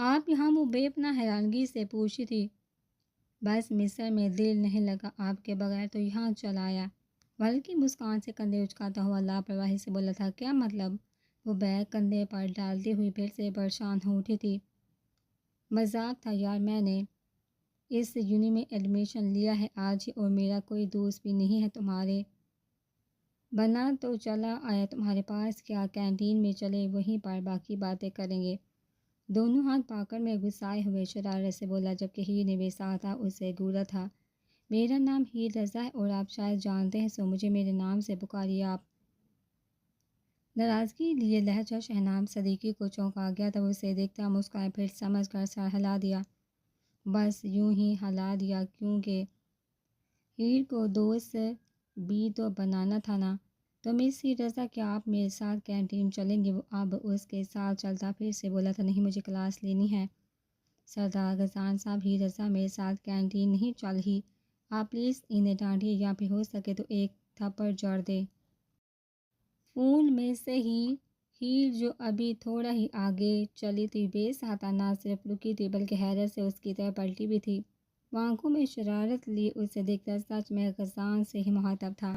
آپ یہاں؟ وہ بے پناہ حیرانگی سے پوچھی تھی۔ بس مصر میں دل نہیں لگا آپ کے بغیر تو یہاں چل آیا، بلکہ مسکان سے کندھے اچکاتا ہوا لاپرواہی سے بولا تھا۔ کیا مطلب؟ وہ بیگ کندھے پر ڈالتی ہوئی پھر سے پریشان ہو اٹھی تھی۔ مذاق تھا یار، میں نے اس یونی میں ایڈمیشن لیا ہے آج ہی، اور میرا کوئی دوست بھی نہیں ہے تمہارے بنا تو چلا آیا تمہارے پاس۔ کیا کینٹین میں چلے، وہیں پر باقی باتیں کریں گے؟ دونوں ہاتھ پاکر میں گھسائے ہوئے شرارت سے بولا، جبکہ ہیر نے بے ساختہ اسے گھورا تھا۔ میرا نام ہیر رضا ہے اور آپ شاید جانتے ہیں، سو مجھے میرے نام سے پکاریے آپ۔ ناراضگی لیے لہجہ شہنام صدیقی کو چونکا گیا تھا۔ وہ اسے دیکھتا مسکرائے، پھر سمجھ کر سر ہلا دیا۔ بس یوں ہی ہلا دیا کیونکہ ہیر کو دوست بھی تو بنانا تھا نا۔ تو مس ہیر رضا، کیا آپ میرے ساتھ کینٹین چلیں گے؟ وہ اب اس کے ساتھ چلتا پھر سے بولا تھا، نہیں مجھے کلاس لینی ہے۔ سردار غزان صاحب، ہیر رضا میرے ساتھ کینٹین نہیں چل ہی، آپ پلیز انہیں ڈانٹیے یا پھر ہو سکے تو ایک تھپڑ جڑ دے۔ فون میں سے ہی ہیر جو ابھی تھوڑا ہی آگے چلی تھی، بے ساختہ نہ صرف رکی تھی بلکہ حیرت سے اس کی طرف پلٹی بھی تھی۔ وہ آنکھوں میں شرارت لیے اسے دیکھتا سچ میں غزان سے ہی مخاطب تھا۔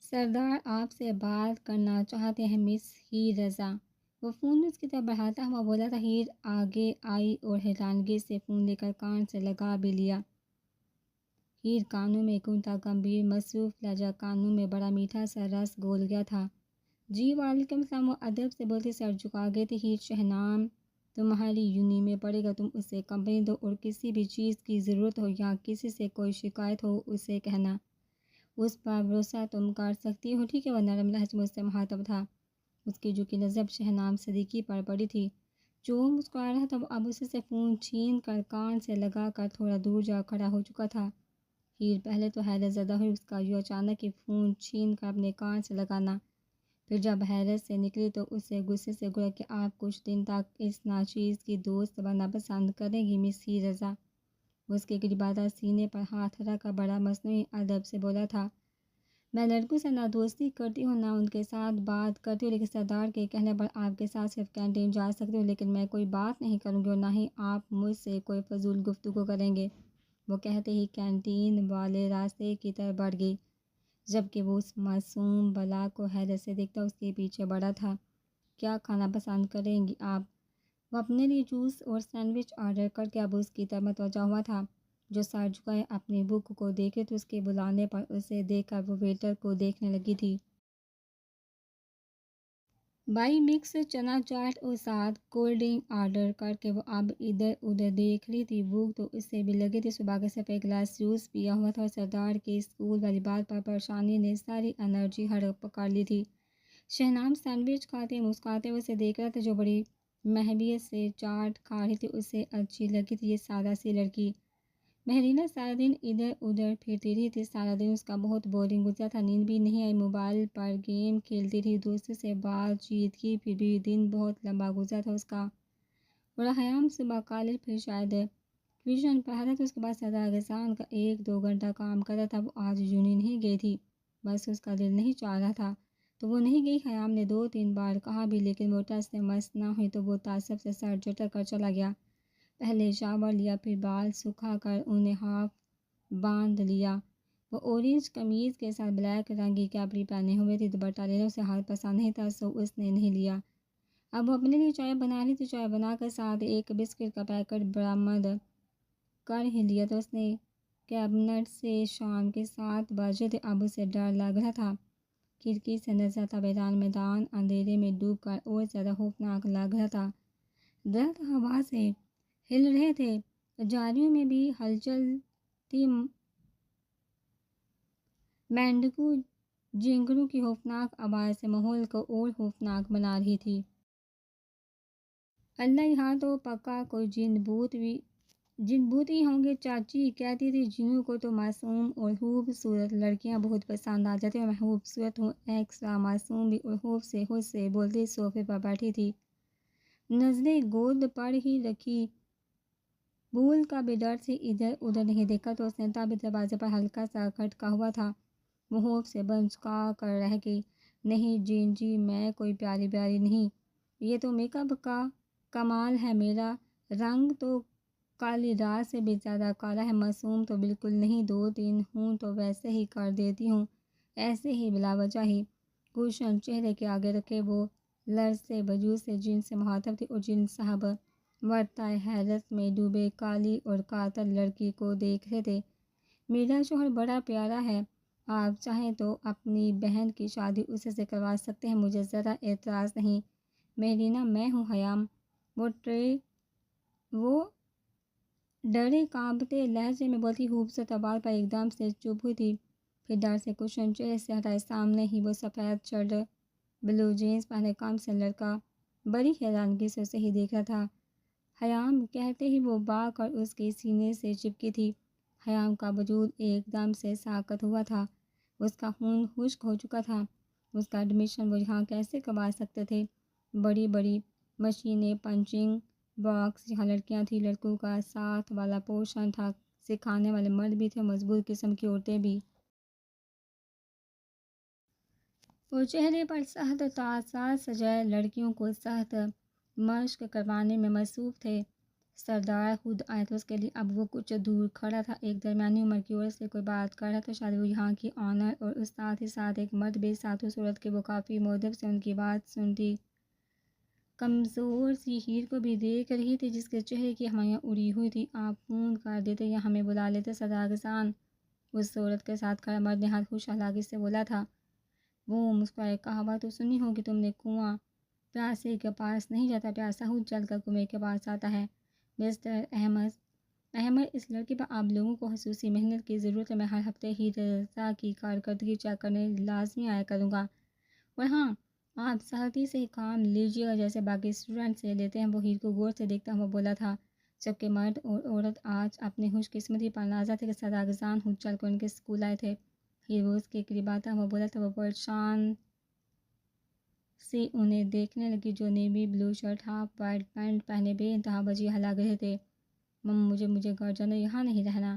سردار آپ سے بات کرنا چاہتے ہیں مس ہیر رضا۔ وہ فون اس کی طرف بڑھاتا ہوا بولا تھا۔ ہیر آگے آئی اور حیرانگی سے فون لے کر کان سے لگا بھی لیا۔ ہیر کانوں میں گونجتا گمبھیر مصروف لہجہ کانوں میں بڑا میٹھا سا رس گھول گیا تھا۔ جی وعلیکم السلام، وہ ادب سے بولتی سر جھکا گئی تھی۔ ہیر، شہنام تمہاری یونی میں پڑے گا، تم اسے کمپنی دو اور کسی بھی چیز کی ضرورت ہو یا کسی سے کوئی شکایت ہو اسے کہنا، اس پر بھروسہ تم کر سکتی ہو، ٹھیک ہے؟ وہ نرم لہجے میں اس سے مخاطب تھا۔ اس کی جھکی نظر شہنام صدیقی پر پڑی تھی جو مسکرا رہا تھا۔ وہ اب اسے سے فون چھین کر کان سے لگا کر تھوڑا دور جا کھڑا ہو چکا تھا۔ ہیر پہلے تو حیرت زدہ ہوئی، اس کا یوں اچانک ہی فون چھین کر اپنے کان سے لگانا۔ پھر جب حیرت سے نکلی تو اسے غصے سے گھورا کہ آپ کچھ دن تک اس ناچیز کی دوست بننا پسند کریں گی مس ہیر رضا؟ وہ اس کے قریب آتا سینے پر ہاتھ رکھ کر بڑا مصنوعی ادب سے بولا تھا، میں لڑکوں سے نہ دوستی کرتی ہوں نہ ان کے ساتھ بات کرتی ہوں، لیکن سردار کے کہنے پر آپ کے ساتھ صرف کینٹین جا سکتی ہوں، لیکن میں کوئی بات نہیں کروں گی اور نہ ہی آپ مجھ سے کوئی فضول گفتگو کریں گے۔ وہ کہتے ہی کینٹین والے راستے کی طرف بڑھ گئی، جبکہ وہ اس معصوم بلا کو حیرت سے دیکھتا اس کے پیچھے بڑھا تھا۔ کیا کھانا پسند کریں گی آپ؟ وہ اپنے لیے جوس اور سینڈوچ آرڈر کر کے اب اس کی طرف متوجہ ہوا تھا، جو سر جھکائے اپنی بک کو دیکھے تو اس کے بلانے پر اسے دیکھ کر وہ ویٹر کو دیکھنے لگی تھی۔ بائی مکس چنا چاٹ اور ساتھ کولڈ ڈرنک آرڈر کر کے وہ اب ادھر ادھر دیکھ رہی تھی۔ بھوک تو اسے بھی لگی تھی، صبح کا صرف ایک گلاس جوس پیا ہوا تھا اور سردار کی اسکول والی بات پر پریشانی نے ساری انرجی ہڑپ پکڑ لی تھی۔ شہنام سینڈوچ کھاتے مسکراتے ہوئے اسے دیکھ رہا تھا، جو بڑی محبت سے چاٹ کھا رہی تھی۔ اسے اچھی لگی تھی یہ سادہ سی لڑکی۔ مہرینہ سارا دن ادھر ادھر پھرتی رہی تھی، سارا دن اس کا بہت بورنگ گزرا تھا، نیند بھی نہیں آئی، موبائل پر گیم کھیلتی رہی، دوستوں سے بات چیت کی، پھر بھی دن بہت لمبا گزرا تھا اس کا۔ اور حیام صبح کالج پھر شاید ٹیوشن پڑھاتا تھا، اس کے بعد سردار غزان کا 1-2 گھنٹہ کام کرتا تھا۔ وہ آج یونی نہیں گئی تھی، بس اس کا دل نہیں چاہ رہا تھا تو وہ نہیں گئی۔ حیام نے 2-3 بار کہا بھی، لیکن وہ ٹس سے مس نہ ہوئی تو وہ تعصب سے سر جھٹک کر چلا گیا۔ پہلے شاور لیا، پھر بال سکھا کر انہیں ہاف باندھ لیا۔ وہ اورنج قمیض کے ساتھ بلیک رنگ کی کیپری پہنے ہوئے تھی، دوپٹہ لینا اسے ہاتھ پسند نہیں تھا سو اس نے نہیں لیا۔ اب وہ اپنے لیے چائے بنا رہی تھی، چائے بنا کر ساتھ ایک بسکٹ کا پیکٹ برآمد کر ہی لیا تو اس نے کیبنٹ سے شام کے 7 بجے تھے۔ اب اسے ڈر لگ رہا تھا، کھڑکی سے نظر آتا ویران میدان اندھیرے میں ڈوب کر اور زیادہ خوفناک لگ رہا تھا۔ درخت ہوا سے ہل رہے تھے، جھاڑیوں میں بھی ہلچل تھی، مینڈکوں جھینگروں کی خوفناک آواز سے ماحول کو اور خوفناک بنا رہی تھی۔ اللہ، یہاں تو پکا کوئی جن بھوت ہی ہوں گے، چاچی کہتی تھی۔ جنوں کو تو معصوم اور خوبصورت لڑکیاں بہت پسند آ جاتی ہیں، اور میں خوبصورت ہوں، ایکسٹرا معصوم بھی۔ اور خوف سے خود سے بولتی صوفے پر بیٹھی تھی، نظریں گود پر ہی رکھی، بھول کا بھی ڈر سے ادھر ادھر نہیں دیکھا تو اس نے تب دروازے پر ہلکا سا کھٹکا ہوا تھا۔ وہ خوف سے بھنچکا کر رہ گئی، نہیں جی میں کوئی پیاری نہیں، یہ تو میک اپ کا کمال ہے، میرا رنگ تو کالی رات سے بھی زیادہ کالا ہے، معصوم تو بالکل نہیں، 2-3 ہوں تو ویسے ہی کر دیتی ہوں، ایسے ہی بلا وجہ ہی۔ گلشن چہرے کے آگے رکھے وہ لرزے وجود سے جن سے مخاطب تھی اور جن صاحب ورطۂ حیرت میں ڈوبے کالی اور قاتل لڑکی کو دیکھ رہے تھے۔ میرا شوہر بڑا پیارا ہے، آپ چاہیں تو اپنی بہن کی شادی اسے سے کروا سکتے ہیں، مجھے ذرا اعتراض نہیں۔ مہرینہ میں ہوں حیام، وہ ڈرے کانپتے لہجے میں بولتی، خوبصورت بات پر ایک دم سے چپ ہوئی تھی، پھر ڈر سے کشن چہرے سے ہٹائے، سامنے ہی وہ سفید شرٹ بلو جینس پہنے کام سے لڑکا بڑی حیرانگی سے اسے ہی دیکھ رہا تھا۔ حیام کہتے ہی وہ بھاگ کر اس کے سینے سے چپکی تھی۔ حیام کا وجود ایک دم سے ساکت ہوا تھا، اس کا خون خشک ہو چکا تھا، اس کا ایڈمیشن وہ یہاں کیسے کروا سکتے تھے؟ بڑی بڑی مشینیں، پنچنگ باکس جہاں لڑکیاں تھیں، لڑکوں کا ساتھ والا پورشن تھا، سکھانے والے مرد بھی تھے، مضبوط قسم کی عورتیں بھی۔ وہ چہرے پر سخت تاثرات سجائے لڑکیوں کو سخت مشق کروانے میں مصروف تھے۔ سردار خود آئے تو اس کے لیے اب وہ کچھ دور کھڑا تھا، ایک درمیانی عمر کی عورت سے کوئی بات کر رہا تھا، شاید وہ یہاں کی آنر اور اس ساتھ ہی ساتھ ایک مرد بھی ساتھ صورت کے وہ کافی مؤدب سے ان کی بات سنتی۔ کمزور سی ہیر کو بھی دیکھ رہی تھی جس کے چہرے کی ہمایاں اڑی ہوئی تھی۔ آپ فون کر دیتے یا ہمیں بلا لیتے سردارزان، اس عورت کے ساتھ کھڑا مرد نہایت خوش اخلاقی سے بولا تھا۔ وہ مسکرائے، کہاوت تو سنی ہوگی تم نے، کنواں پیاسے کے پاس نہیں جاتا، پیاسا خود چل کر کنویں کے پاس آتا ہے۔ مسٹر احمد، اس لڑکی پر آپ لوگوں کو خصوصی محنت کی ضرورت ہے، میں ہر ہفتے ہی رضا کی کارکردگی چیک کرنے لازمی آیا کروں گا، اور ہاں آپ سختی سے کام لیجیے گا جیسے باقی اسٹوڈنٹ سے لیتے ہیں۔ وہ ہیر کو غور سے دیکھتا ہوا بولا تھا، جبکہ مرد اور عورت آج اپنی خوش قسمتی پر نازا تھے کہ سردارزان خود چل کر ان کے اسکول آئے تھے۔ ہیر وہ اس کے قریب آتا ہوا بولا تھا، وہ پریشان سی انہیں دیکھنے لگی جو navy blue shirt half white pant پہنے بے انتہا وجیح لگ رہے تھے۔ مجھے گھر جانا، یہاں نہیں رہنا۔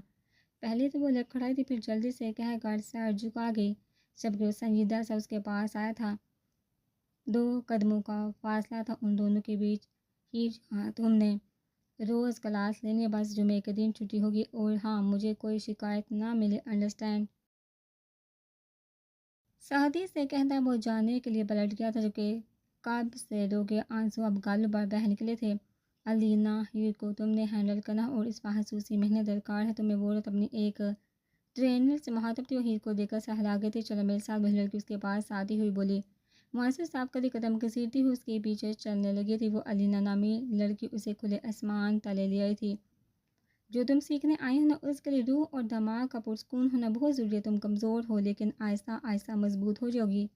پہلے تو وہ لڑکھڑائی تھی، پھر جلدی سے کہہ کر سر جھکا گئی، جبکہ وہ سنجیدہ سا اس کے پاس آیا تھا۔ 2 قدموں کا فاصلہ تھا ان دونوں کے بیچ۔ ہیر، ہاں تم نے روز کلاس لینی ہے، بس جمعے کے دن چھٹی ہوگی، اور ہاں مجھے کوئی شکایت نہ ملے، انڈرسٹینڈ؟ سختی سے کہتا وہ جانے کے لیے پلٹ گیا تھا، جبکہ قلب سے روکے آنسو اب گالوں پر بہہ نکلے تھے۔ علینا، ہیر کو تم نے ہینڈل کرنا اور اس پر خصوصی محنت درکار ہے تمہیں۔ وہ عورت اپنی ایک ٹرینر سے مخاطب تھی اور ہیر کو دیکھ کر سہلا گئی تھی۔ چلو میرے ساتھ، وہی لڑکی اس کے پاس آتی ہوئی بولی۔ مؤثر صاحب کدی قدم گھسیٹتی ہوئی اس کے پیچھے چلنے لگی تھی۔ وہ علینا نامی لڑکی اسے کھلے آسمان تلے لے آئی تھی۔ جو تم سیکھنے آئی ہو نا، اس کے لیے روح اور دماغ کا پرسکون ہونا بہت ضروری ہے۔ تم کمزور ہو لیکن آہستہ آہستہ مضبوط ہو جاؤ گی۔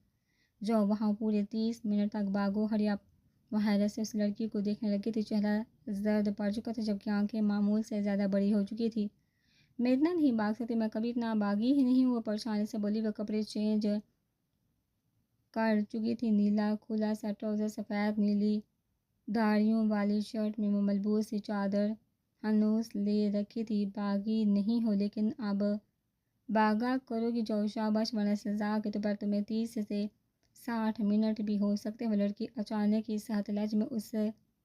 جاؤ وہاں پورے 30 منٹ تک بھاگو، ہری اپ۔ وہ حیرت سے اس لڑکی کو دیکھنے لگی تھی، چہرہ زرد پڑ چکا تھا جبکہ آنکھیں معمول سے زیادہ بڑی ہو چکی تھی۔ میں اتنا نہیں بھاگ سکتی، میں کبھی اتنا بھاگی ہی نہیں ہوں، وہ پریشانی سے بولی۔ وہ کپڑے چینج کر چکی تھی، نیلا کھلا سا ٹراؤزر، سفید نیلی دھاریوں والی شرٹ میں وہ ملبوس سی چادر ہنوز لے رکھی تھی۔ باغی نہیں ہو لیکن اب بھاگا کرو گی، جاؤ شاباش، ورنہ سزا کے طور پر تمہیں 30 سے 60 منٹ بھی ہو سکتے ہیں۔ وہ لڑکی اچانک ہی سخت لہجے میں اس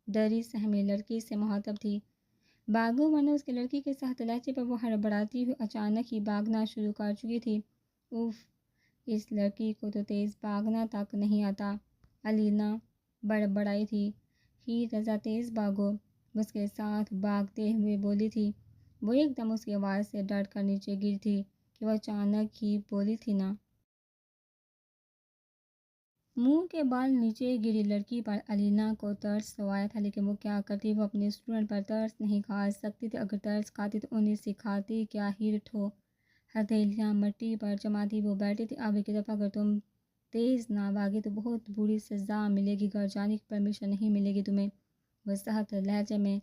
ڈری سہمی لڑکی سے مخاطب تھی۔ بھاگو ورنہ، اس کے لڑکی کے سخت لہجے پر وہ ہڑبڑاتی ہوئی اچانک ہی بھاگنا شروع کر چکی تھی۔ اف، اس لڑکی کو تو تیز بھاگنا تک نہیں آتا، علینا بڑبڑائی تھی۔ ہیر، رضا تیز بھاگو، اس کے ساتھ بھاگتے ہوئے بولی تھی۔ وہ ایک دم اس کی آواز سے ڈر کر نیچے گر تھی کہ وہ اچانک ہی بولی تھی نا۔ منہ کے بال نیچے گری لڑکی پر علینا کو ترس تو آیا تھا، لیکن وہ کیا کرتی؟ وہ اپنے اسٹوڈنٹ پر ترس نہیں کھا سکتی تھی، اگر ترس کھاتی تو انہیں سکھاتی کیا؟ ہیر ہتھیلیاں مٹی پر جماتی وہ بیٹھی تھی۔ اب ایک دفعہ اگر تم تیز نہ بھاگی تو بہت بری سزا ملے گی، گھر جانے کی پرمیشن نہیں ملے گی تمہیں۔ وہ سخت لہجے میں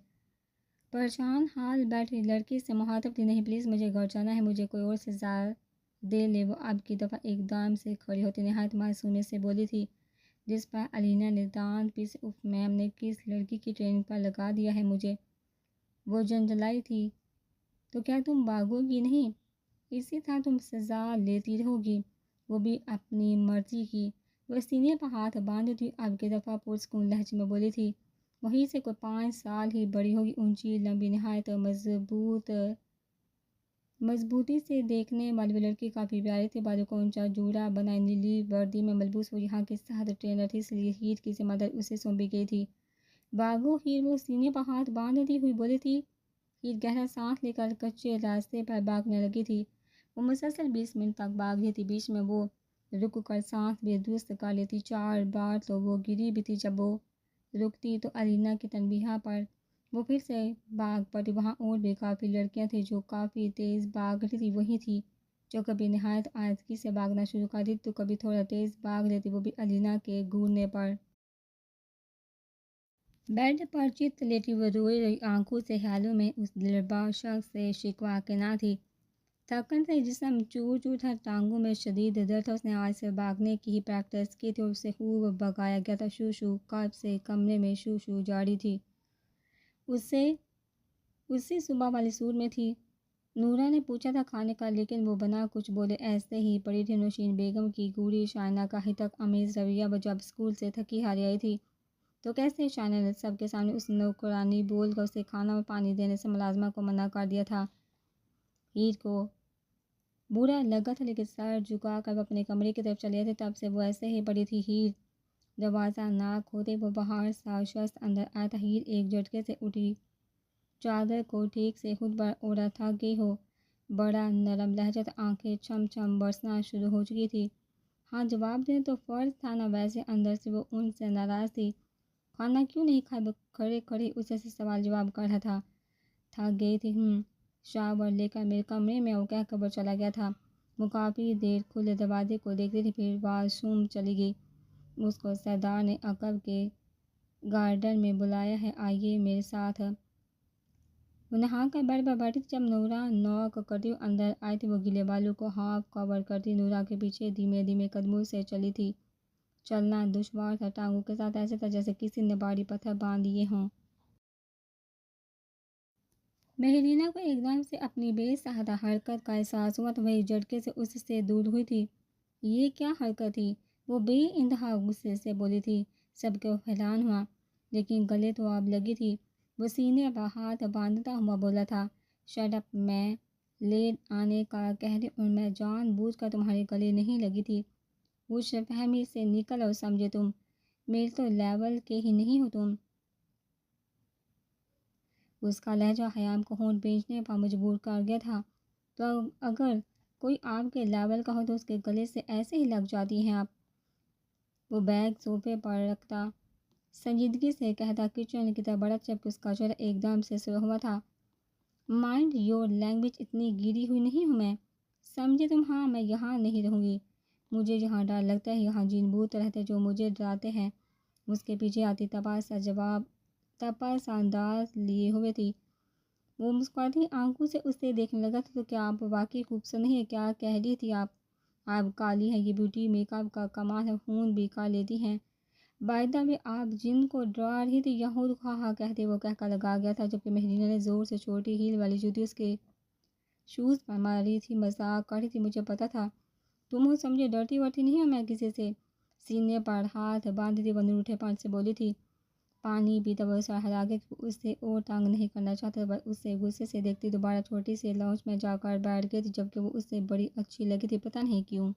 پریشان حال بیٹھی لڑکی سے مخاطب تھی۔ نہیں پلیز، مجھے گھر جانا ہے، مجھے کوئی اور سزا دے لے۔ وہ اب کی دفعہ ایک دم سے کھڑی ہوتی نہایت معصومیت سے بولی تھی، جس پر علینا نے دانت پیسے، اف میم نے کس لڑکی کی ٹریننگ پر لگا دیا ہے مجھے؟ وہ جھنجھلائی تھی۔ تو کیا تم بھاگو گی نہیں؟ اسی طرح تم سزا لیتی رہو گی، وہ بھی اپنی مرضی کی۔ وہ سینے پر ہاتھ باندھتی ہوئی اب کی دفعہ پرسکون لہجے میں بولی تھی۔ وہیں سے کوئی 5 سال ہی بڑی ہوگی، اونچی لمبی نہایت مضبوطی سے دیکھنے والی وہ لڑکی کافی پیاری تھی، بالوں کو اونچا جوڑا بنائے نیلی وردی میں ملبوس وہ یہاں کی سخت ٹرینر تھی، اس لیے ہیر کی ذمہ داری اسے سونپی گئی تھی۔ باغو ہیر، وہ سینے پر ہاتھ باندھتی ہوئی بولی تھی۔ ہیر گہرا سانس لے کر کچے راستے پر بھاگنے لگی تھی۔ وہ مسلسل 20 منٹ تک بھاگ رہی تھی، بیچ میں وہ رک کر سانس بھی درست کر لیتی، 4 بار تو وہ گری بھی تھی۔ جب وہ رکتی تو الینا کی تنبیہ پر وہ پھر سے بھاگ پڑتی۔ وہاں اور بھی کافی لڑکیاں تھیں جو کافی تیز بھاگ رہی تھی، وہی تھی جو کبھی نہایت آہستگی سے بھاگنا شروع کر دیتی تو کبھی تھوڑا تیز بھاگ لیتی، وہ بھی الینا کے گھورنے پر۔ بیڈ پر چت لیٹی وہ روئی روئی آنکھوں سے خیالوں میں اس دلربا شخص سے شکوہ کے نہ تھی۔ تھکن سے جسم چور چور تھا، ٹانگوں میں شدید درد تھا۔ اس نے آج سے بھاگنے کی ہی پریکٹس کی تھی اور اسے خوب بھگایا گیا تھا۔ شو شو کب سے کمرے میں شو شو جاری تھی، اسی صبح والی سور میں تھی۔ نورا نے پوچھا تھا کھانے کا، لیکن وہ بنا کچھ بولے ایسے ہی پڑی تھی۔ نوشین بیگم کی گوڑھی شائنہ کا ہتک آمیز رویہ، وہ جب اسکول سے تھکی ہاری آئی تھی تو کیسے شائنہ نے سب کے سامنے اس نوکرانی بول کر اسے کھانا اور پانی دینے سے ملازمہ کو منع کر دیا تھا۔ ہیر کو برا لگا تھا، لیکن سر جھکا کر وہ اپنے کمرے کی طرف چلی آئی تھی۔ تب سے وہ ایسے ہی پڑی تھی۔ ہیر دروازہ ناک ہوتے وہ باہر سا شخص اندر آیا تھا۔ ہیر ایک جھٹکے سے اٹھی، چادر کو ٹھیک سے خود پر اوڑھا تھا، گئی ہو بڑا نرم لہجہ تھا، آنکھیں چھم چھم برسنا شروع ہو چکی تھی۔ ہاں جواب دینا تو فرض تھا نا، ویسے اندر سے وہ ان سے ناراض تھی۔ کھانا کیوں نہیں کھائے؟ وہ کھڑے کھڑے اسے سے سوال جواب کر رہا تھا۔ تھک گئی تھی؟ شاور لے کر میرے کمرے میں آؤ کہہ کر وہ چلا گیا تھا۔ وہ کافی دیر کھلے دروازے کو دیکھتی تھی، پھر واش روم چلی گئی۔ اس کو سردار نے عقب کے گارڈن میں بلایا ہے، آئیے میرے ساتھ۔ وہ نہا کر بیڈ پر بیٹھی تھی جب نورا نوک کرتی ہوئی اندر آئی تھی۔ وہ گیلے بالوں کو ہاف کور کرتی نورا کے پیچھے دھیمے دھیمے قدموں سے چلی تھی۔ چلنا دشوار تھا، ٹانگوں کے ساتھ ایسے تھا جیسے کسی نے بھاری پتھر باندھ دیے ہوں۔ مہرینہ کو ایک دم سے اپنی بے ساختہ حرکت کا احساس ہوا تو وہی جھٹکے سے اس سے دور ہوئی تھی۔ یہ کیا حرکت تھی؟ وہ بے انتہا غصے سے بولی تھی۔ سب کو حیران ہوا، لیکن گلے تو آگ لگی تھی۔ وہ سینے پر ہاتھ باندھتا ہوا بولا تھا، شٹ اپ، میں لیٹ آنے کا کہہ رہی اور میں جان بوجھ کر تمہارے گلے نہیں لگی تھی۔ خوش فہمی سے نکل اور سمجھے تم میرے تو لیول کے ہی نہیں ہو تم۔ اس کا لہجہ خیام کو ہونٹ بھیجنے پر مجبور کر گیا تھا۔ تو اگر کوئی آپ کے لیول کا ہو تو اس کے گلے سے ایسے ہی لگ جاتی ہیں آپ؟ وہ بیگ صوفے پر رکھتا سنجیدگی سے کہتا کچن کی طرف بڑھا جبکہ اس کا چہرہ ایک دم سے سرخ ہوا تھا۔ مائنڈ یور لینگویج، اتنی گری ہوئی نہیں ہوں میں، سمجھے تم؟ ہاں میں یہاں نہیں رہوں گی، مجھے یہاں ڈر لگتا ہے، یہاں جن بھوت رہتے جو مجھے ڈراتے ہیں۔ اس کے پیچھے آتی تپاس انداز لیے ہوئے تھی۔ وہ مسکراتی آنکھوں سے اسے دیکھنے لگا تھا۔ تو کیا آپ واقعی خوبصورت نہیں ہیں؟ کیا کہہ رہی تھی آپ کالی ہیں، یہ بیوٹی میک اپ کا کمال ہے، خون بھی کر لیتی ہیں۔ بائی دا وے، آپ جن کو ڈرا رہی تھی یہود خواہ کہتے وہ کہہ کر لگا گیا تھا، جبکہ مہرینہ نے زور سے چھوٹی ہیل والی جوتی اس کے شوز پر مار رہی تھی، مذاق کر رہی تھی۔ مجھے پتا تھا تم ہو، سمجھے ڈرتی ورتی نہیں ہوں میں کسی سے۔ سینے پر ہاتھ باندھتی وہ نروٹھے پن سے بولی تھی۔ پانی پیتا وہ سر ہلا کے اسے اور تنگ نہیں کرنا چاہتا تھا، اسے غصے سے دیکھتی دوبارہ چھوٹی سی لاؤنج میں جا کر بیٹھ گئی تھی، جبکہ وہ اسے بڑی اچھی لگی تھی، پتہ نہیں کیوں۔